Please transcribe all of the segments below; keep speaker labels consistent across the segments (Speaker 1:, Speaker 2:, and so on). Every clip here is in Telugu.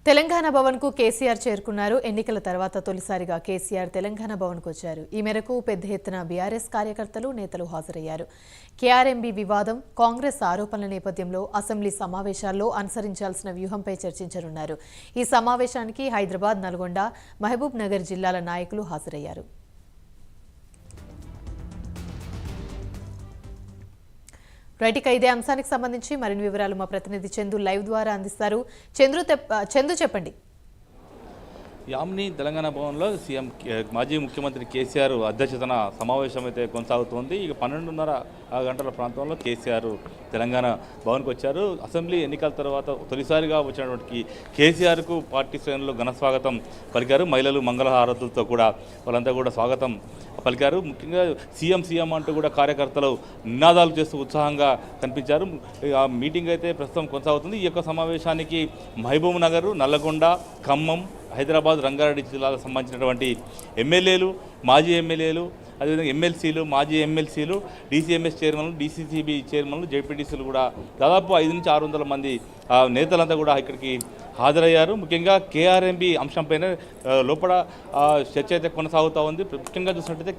Speaker 1: తెలంగాణ భవన్కు కేసీఆర్ చేరుకున్నారు. ఎన్నికల తర్వాత తొలిసారిగా కేసీఆర్ తెలంగాణ భవన్కు వచ్చారు. ఈ మేరకు పెద్ద ఎత్తున బీఆర్ఎస్ కార్యకర్తలు, నేతలు హాజరయ్యారు. కేఆర్ఎంబీ వివాదం, కాంగ్రెస్ ఆరోపణల నేపథ్యంలో అసెంబ్లీ సమావేశాల్లో అనుసరించాల్సిన వ్యూహంపై చర్చించనున్నారు. ఈ సమావేశానికి హైదరాబాద్, నల్గొండ, మహబూబ్ నగర్ జిల్లాల నాయకులు హాజరయ్యారు. రైట్, ఇదే అంశానికి సంబంధించి మరిన్ని వివరాలు మా ప్రతినిధి చందు లైవ్ ద్వారా అందిస్తారు. చందు చెప్పండి.
Speaker 2: యామిని తెలంగాణ భవన్లో సీఎం మాజీ ముఖ్యమంత్రి కేసీఆర్ అధ్యక్షతన సమావేశం అయితే కొనసాగుతోంది. ఇక 12:30 గంటల ప్రాంతంలో కేసీఆర్ తెలంగాణ భవన్కి వచ్చారు. అసెంబ్లీ ఎన్నికల తర్వాత తొలిసారిగా వచ్చినటువంటి కేసీఆర్కు పార్టీ శ్రేణులు ఘన స్వాగతం పలికారు. మహిళలు మంగళహారతులతో కూడా వాళ్ళంతా కూడా స్వాగతం పలికారు. ముఖ్యంగా సీఎం అంటూ కూడా కార్యకర్తలు నినాదాలు చేస్తూ ఉత్సాహంగా కనిపించారు. ఆ మీటింగ్ అయితే ప్రస్తుతం కొనసాగుతుంది. ఈ యొక్క సమావేశానికి మహబూబ్ నగర్, నల్లగొండ, ఖమ్మం, హైదరాబాద్, రంగారెడ్డి జిల్లాలకు సంబంధించినటువంటి ఎమ్మెల్యేలు, మాజీ ఎమ్మెల్యేలు, అదేవిధంగా ఎమ్మెల్సీలు, మాజీ ఎమ్మెల్సీలు, డీసీఎంఎస్ చైర్మన్లు, డీసీసీబీ చైర్మన్లు, జెడ్పీటీసీలు కూడా దాదాపు 500 నుంచి 600 మంది నేతలంతా కూడా ఇక్కడికి హాజరయ్యారు. ముఖ్యంగా కేఆర్ఎంబీ అంశంపైన లోపల చర్చ అయితే కొనసాగుతూ ఉంది. ముఖ్యంగా చూసినట్టయితే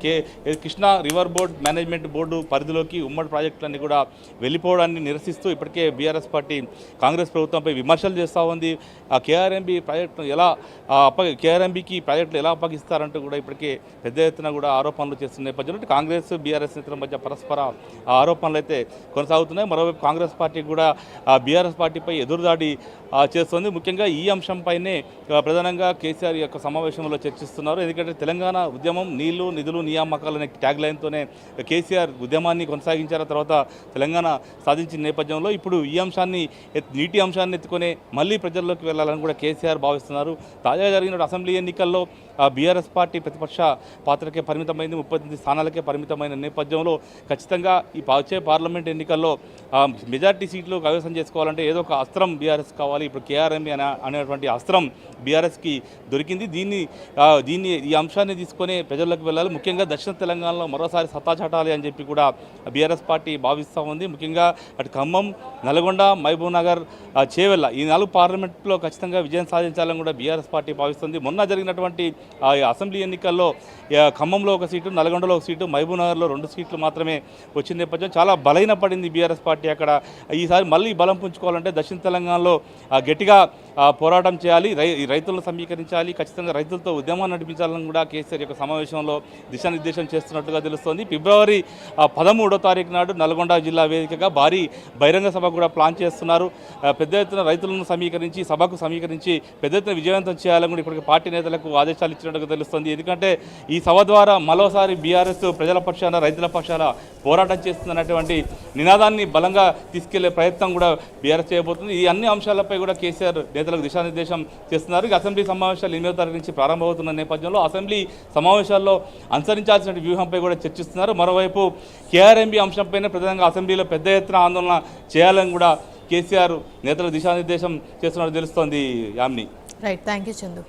Speaker 2: Krishna river board management board పరిధిలోకి ఉమ్మడి ప్రాజెక్టులన్నీ కూడా వెళ్ళిపోవడాన్ని నిరసిస్తూ ఇప్పటికే బీఆర్ఎస్ పార్టీ కాంగ్రెస్ ప్రభుత్వంపై విమర్శలు చేస్తూ ఉంది. ఆ కేఆర్ఎంబీ ప్రాజెక్టును కేఆర్ఎంబీకి ప్రాజెక్టులు ఎలా అప్పగిస్తారంటూ కూడా ఇప్పటికే పెద్ద ఎత్తున కూడా ఆరోపణలు చేస్తున్న నేపథ్యంలో కాంగ్రెస్ బీఆర్ఎస్ నేతల మధ్య పరస్పర ఆరోపణలు అయితే కొనసాగుతున్నాయి. మరోవైపు కాంగ్రెస్ పార్టీ కూడా బీఆర్ఎస్ పార్టీపై ఎదురుదాడి చేస్తుంది. ముఖ్యంగా ఈ అంశంపైనే ప్రధానంగా కేసీఆర్ యొక్క సమావేశంలో చర్చిస్తున్నారు. ఎందుకంటే తెలంగాణ ఉద్యమం నీళ్లు, నిధులు, నియామకాలు అనే ట్యాగ్ లైన్తోనే కేసీఆర్ ఉద్యమాన్ని కొనసాగించారు. తర్వాత తెలంగాణ సాధించిన నేపథ్యంలో ఇప్పుడు ఈ అంశాన్ని, నీటి అంశాన్ని ఎత్తుకొని మళ్ళీ ప్రజల్లోకి వెళ్ళాలని కూడా కేసీఆర్ భావిస్తున్నారు. తాజాగా జరిగిన అసెంబ్లీ ఎన్నికల్లో బీఆర్ఎస్ పార్టీ ప్రతిపక్ష పాత్రకే పరిమితమైంది, 39 స్థానాలకే పరిమితమైన నేపథ్యంలో ఖచ్చితంగా ఈ వచ్చే పార్లమెంట్ ఎన్నికల్లో మెజార్టీ సీట్లు కైవసం చేసుకోవాలంటే ఏదో ఒక అస్త్రం బీఆర్ఎస్ కావాలి. ఇప్పుడు కేఆర్ఎంబీ అనేటువంటి అస్త్రం బీఆర్ఎస్కి దొరికింది. ఈ అంశాన్ని తీసుకొని ప్రజల్లోకి వెళ్ళాలి. ముఖ్యంగా దక్షిణ తెలంగాణలో మరోసారి సత్తా చాటాలి అని చెప్పి కూడా బీఆర్ఎస్ పార్టీ భావిస్తూ ఉంది. ముఖ్యంగా అటు ఖమ్మం, నల్గొండ, మహబూబ్ నగర్, చేవెళ్ళ ఈ 4 పార్లమెంట్లో ఖచ్చితంగా విజయం సాధించాలని కూడా బీఆర్ఎస్ పార్టీ భావిస్తుంది. మొన్న జరిగినటువంటి అసెంబ్లీ ఎన్నికల్లో ఖమ్మంలో 1 సీటు, నల్గొండలో 1 సీటు, మహబూబ్ నగర్లో 2 సీట్లు మాత్రమే వచ్చిన నేపథ్యం చాలా బలైన పడింది బీఆర్ఎస్ పార్టీ. అక్కడ ఈసారి మళ్ళీ బలం పుంజుకోవాలంటే దక్షిణ తెలంగాణలో గట్టిగా పోరాటం చేయాలి, రైతులను సమీకరించాలి, ఖచ్చితంగా రైతులతో ఉద్యమాన్ని నడిపించాలని కూడా కేసీఆర్ యొక్క సమావేశంలో దిశానిర్దేశం చేస్తున్నట్టుగా తెలుస్తోంది. ఫిబ్రవరి 13వ తారీఖు నాడు నల్గొండ జిల్లా వేదికగా భారీ బహిరంగ సభ కూడా ప్లాన్ చేస్తున్నారు. పెద్ద ఎత్తున రైతులను సమీకరించి పెద్ద ఎత్తున విజయవంతం చేయాలని కూడా ఇప్పటికే పార్టీ నేతలకు ఆదేశాలు ఇచ్చినట్టుగా తెలుస్తుంది. ఎందుకంటే ఈ సభ ద్వారా మరోసారి బీఆర్ఎస్ ప్రజల పక్షాన, రైతుల పక్షాన పోరాటం చేస్తున్నటువంటి నినాదాన్ని బలంగా తీసుకెళ్లే ప్రయత్నం కూడా బీఆర్ఎస్ చేయబోతుంది. ఈ అన్ని అంశాలపై కూడా కేసీఆర్ నేతలకు దిశానిర్దేశం చేస్తున్నారు. అసెంబ్లీ సమావేశాలు 8వ తారీఖు నుంచి ప్రారంభమవుతున్న నేపథ్యంలో అసెంబ్లీ సమావేశాల్లో అనుసరించాల్సిన వ్యూహంపై కూడా చర్చిస్తున్నారు. మరోవైపు కేఆర్ఎంబీ అంశంపైన ప్రధానంగా అసెంబ్లీలో పెద్ద ఎత్తున ఆందోళన చేయాలని కూడా కేసీఆర్ నేతలకు దిశానిర్దేశం చేస్తున్నట్టు తెలుస్తోంది. Yamini.
Speaker 1: Right, thank you Chandu.